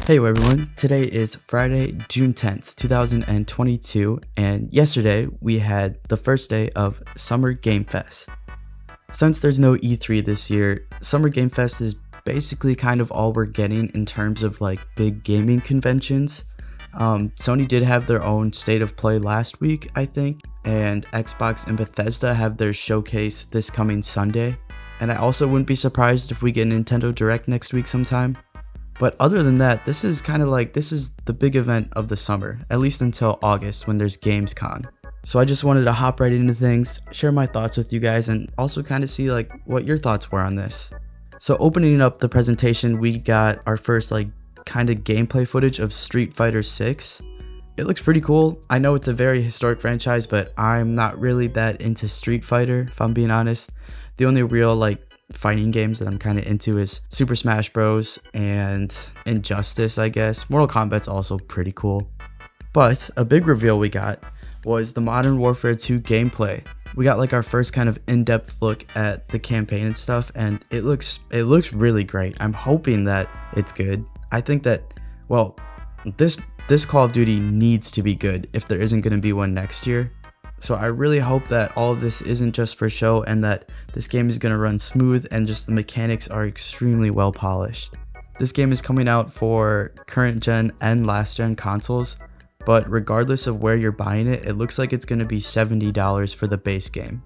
Hey everyone, today is Friday, June 10th, 2022, and yesterday we had the first day of Summer Game Fest. Since there's no E3 this year, Summer Game Fest is basically kind of all we're getting in terms of like big gaming conventions. Sony did have their own State of Play last week, I think, and Xbox and Bethesda have their showcase this coming Sunday, and I also wouldn't be surprised if we get Nintendo Direct next week sometime. But other than that, this is the big event of the summer, at least until August when there's Gamescom. So I just wanted to hop right into things, share my thoughts with you guys, and also kind of see like what your thoughts were on this. So opening up the presentation, we got our first like kind of gameplay footage of Street Fighter 6. It looks pretty cool. I know it's a very historic franchise, but I'm not really that into Street Fighter, if I'm being honest. The only real like fighting games that I'm kind of into is Super Smash Bros. And Injustice, I guess. Mortal Kombat's also pretty cool. But a big reveal we got was the Modern Warfare 2 gameplay. We got like our first kind of in-depth look at the campaign and stuff, and it looks really great. I'm hoping that it's good. I think that, well, this Call of Duty needs to be good if there isn't going to be one next year. So I really hope that all of this isn't just for show and that this game is going to run smooth and just the mechanics are extremely well polished. This game is coming out for current gen and last gen consoles, but regardless of where you're buying it, it looks like it's going to be $70 for the base game.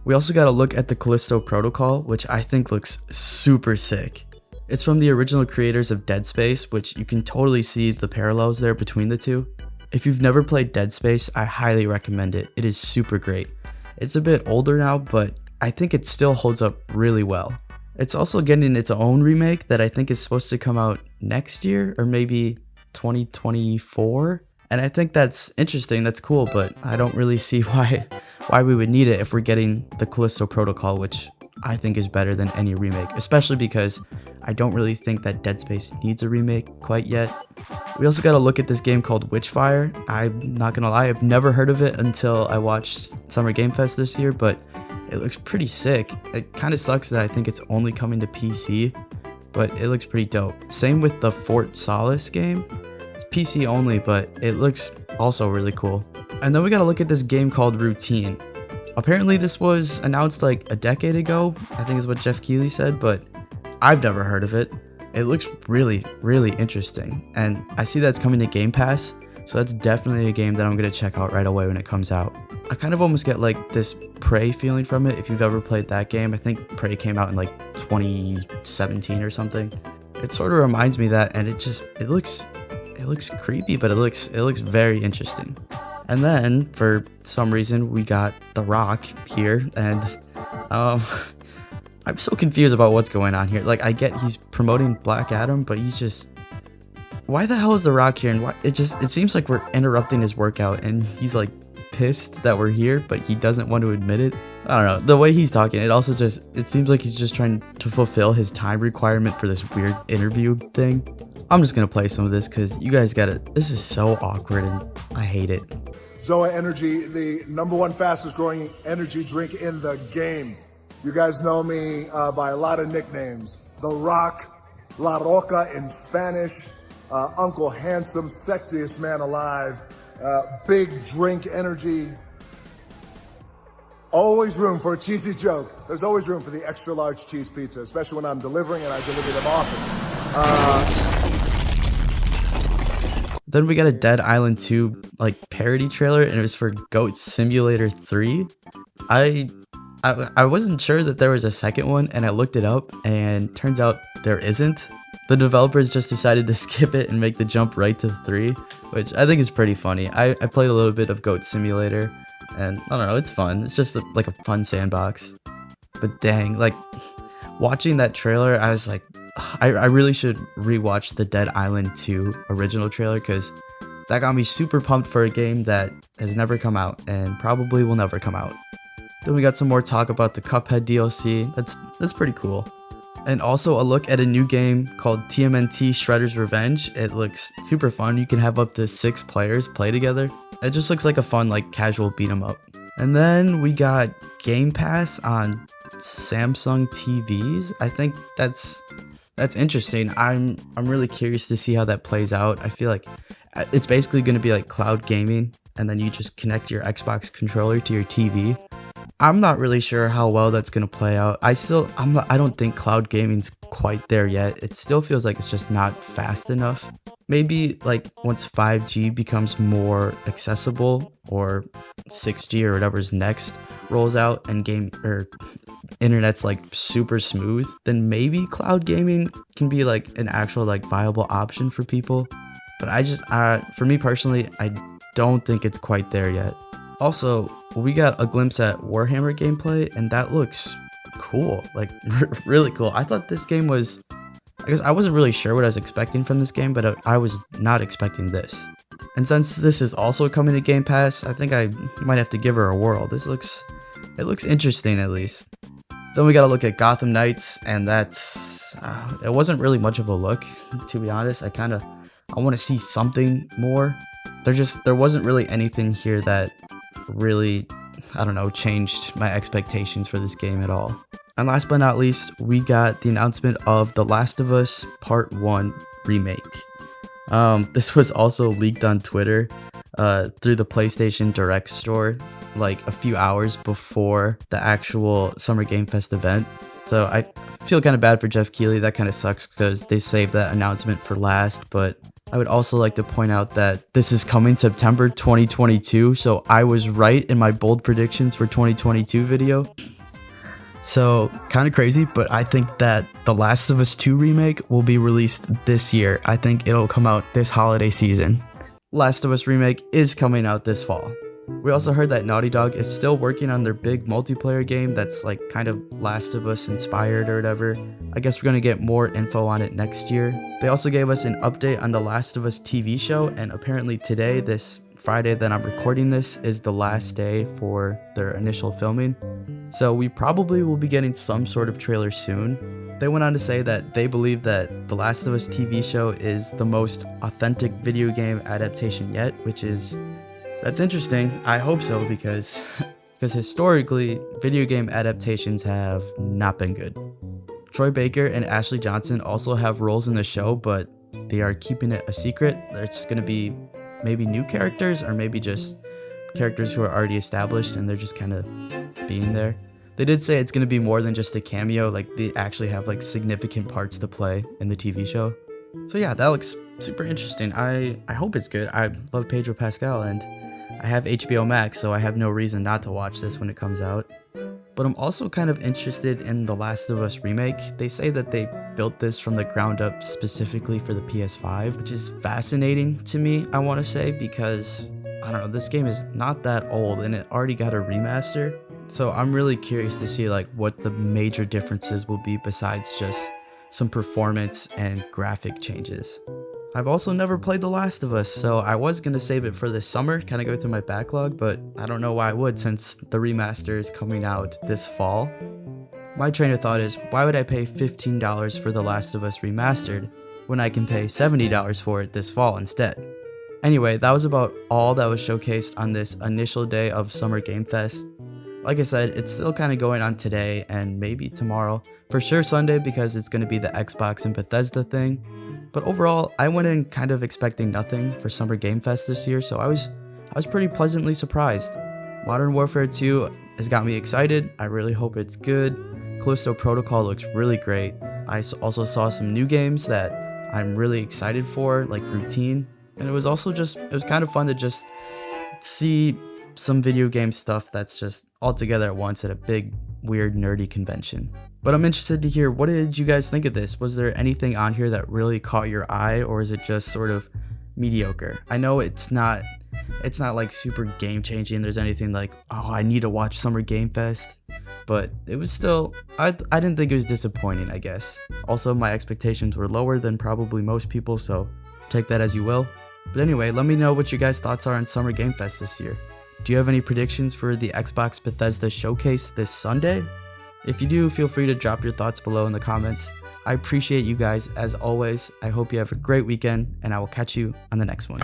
We also got a look at the Callisto Protocol, which I think looks super sick. It's from the original creators of Dead Space, which you can totally see the parallels there between the two. If you've never played Dead Space, I highly recommend it. It is super great. It's a bit older now, but I think it still holds up really well. It's also getting its own remake that I think is supposed to come out next year or maybe 2024. And I think that's interesting, that's cool, but I don't really see why we would need it if we're getting the Callisto Protocol, which I think is better than any remake, especially because I don't really think that Dead Space needs a remake quite yet. We also got to look at this game called Witchfire. I'm not gonna lie, I've never heard of it until I watched Summer Game Fest this year, but it looks pretty sick. It kind of sucks that I think it's only coming to PC, but it looks pretty dope. Same with the Fort Solace game. It's PC only, but it looks also really cool. And then we got to look at this game called Routine. Apparently this was announced like a decade ago, I think is what Jeff Keighley said, but I've never heard of it. It looks really, really interesting, and I see that's coming to Game Pass, so that's definitely a game that I'm going to check out right away when it comes out. I kind of almost get like this Prey feeling from it, if you've ever played that game. I think Prey came out in like 2017 or something. It sort of reminds me of that, and it looks creepy, but it looks very interesting. And then, for some reason, we got The Rock here, and I'm so confused about what's going on here. Like, I get he's promoting Black Adam, but he's just... Why the hell is The Rock here? And why it seems like we're interrupting his workout, and he's like pissed that we're here, but he doesn't want to admit it. I don't know. The way he's talking, it seems like he's just trying to fulfill his time requirement for this weird interview thing. I'm just gonna play some of this because you guys got it. This is so awkward and I hate it. Zoa Energy, the #1 fastest growing energy drink in the game. You guys know me by a lot of nicknames. The Rock, La Roca in Spanish, Uncle Handsome, sexiest man alive, big drink energy. Always room for a cheesy joke. There's always room for the extra large cheese pizza, especially when I'm delivering, and I deliver them often. Then we got a Dead Island 2 like parody trailer, and it was for Goat Simulator 3. I wasn't sure that there was a second one, and I looked it up, and turns out there isn't. The developers just decided to skip it and make the jump right to 3, which I think is pretty funny. I played a little bit of Goat Simulator, and I don't know, it's fun. It's just like a fun sandbox. But dang, like watching that trailer, I was like, I really should rewatch the Dead Island 2 original trailer, because that got me super pumped for a game that has never come out and probably will never come out. Then we got some more talk about the Cuphead DLC. That's pretty cool. And also a look at a new game called TMNT Shredder's Revenge. It looks super fun. You can have up to 6 players play together. It just looks like a fun like casual beat 'em up. And then we got Game Pass on Samsung TVs. I think that's That's interesting. I'm really curious to see how that plays out. I feel like it's basically going to be like cloud gaming, and then you just connect your Xbox controller to your TV. I'm not really sure how well that's going to play out. I don't think cloud gaming's quite there yet. It still feels like it's just not fast enough. Maybe like once 5G becomes more accessible, or 6G or whatever's next rolls out, and internet's like super smooth, then maybe cloud gaming can be like an actual like viable option for people. But for me personally, I don't think it's quite there yet. Also, we got a glimpse at Warhammer gameplay, and that looks cool, like really cool. I thought this game was, I guess I wasn't really sure what I was expecting from this game, but I was not expecting this. And since this is also coming to Game Pass, I think I might have to give her a whirl. It looks interesting at least. Then we gotta look at Gotham Knights, and that's, it wasn't really much of a look, to be honest. I want to see something more. There wasn't really anything here that really, I don't know, changed my expectations for this game at all. And last but not least, we got the announcement of The Last of Us Part 1 remake. This was also leaked on Twitter through the PlayStation Direct store, like a few hours before the actual Summer Game Fest event. So I feel kind of bad for Jeff Keighley. That kind of sucks because they saved that announcement for last. But I would also like to point out that this is coming September 2022. So I was right in my bold predictions for 2022 video. So kind of crazy, but I think that The Last of Us 2 remake will be released this year. I think it'll come out this holiday season. Last of Us remake is coming out this fall. We also heard that Naughty Dog is still working on their big multiplayer game that's like kind of Last of Us inspired or whatever. I guess we're gonna get more info on it next year. They also gave us an update on the Last of Us TV show, and apparently today, this Friday that I'm recording this, is the last day for their initial filming. So we probably will be getting some sort of trailer soon. They went on to say that they believe that the Last of Us TV show is the most authentic video game adaptation yet, that's interesting. I hope so, because historically, video game adaptations have not been good. Troy Baker and Ashley Johnson also have roles in the show, but they are keeping it a secret. It's going to be maybe new characters, or maybe just characters who are already established and they're just kind of being there. They did say it's going to be more than just a cameo, like they actually have like significant parts to play in the TV show. So yeah, that looks super interesting. I hope it's good. I love Pedro Pascal, and I have HBO Max, so I have no reason not to watch this when it comes out. But I'm also kind of interested in The Last of Us remake. They say that they built this from the ground up specifically for the PS5, which is fascinating to me, I want to say, because, I don't know, this game is not that old and it already got a remaster. So I'm really curious to see like what the major differences will be besides just some performance and graphic changes. I've also never played The Last of Us, so I was going to save it for this summer, kind of go through my backlog, but I don't know why I would, since the remaster is coming out this fall. My train of thought is, why would I pay $15 for The Last of Us Remastered when I can pay $70 for it this fall instead? Anyway, that was about all that was showcased on this initial day of Summer Game Fest. Like I said, it's still kind of going on today and maybe tomorrow. For sure Sunday, because it's going to be the Xbox and Bethesda thing. But overall, I went in kind of expecting nothing for Summer Game Fest this year, so I was pretty pleasantly surprised. Modern Warfare 2 has got me excited. I really hope it's good. Callisto Protocol looks really great. I also saw some new games that I'm really excited for, like Routine. And it was kind of fun to just see some video game stuff that's just all together at once at a big, weird, nerdy convention. But I'm interested to hear, what did you guys think of this? Was there anything on here that really caught your eye, or is it just sort of mediocre? I know it's not like super game changing. There's anything like, oh, I need to watch Summer Game Fest, but it was still, I didn't think it was disappointing, I guess. Also, my expectations were lower than probably most people, so take that as you will. But anyway, let me know what your guys' thoughts are on Summer Game Fest this year. Do you have any predictions for the Xbox Bethesda showcase this Sunday? If you do, feel free to drop your thoughts below in the comments. I appreciate you guys as always. I hope you have a great weekend, and I will catch you on the next one.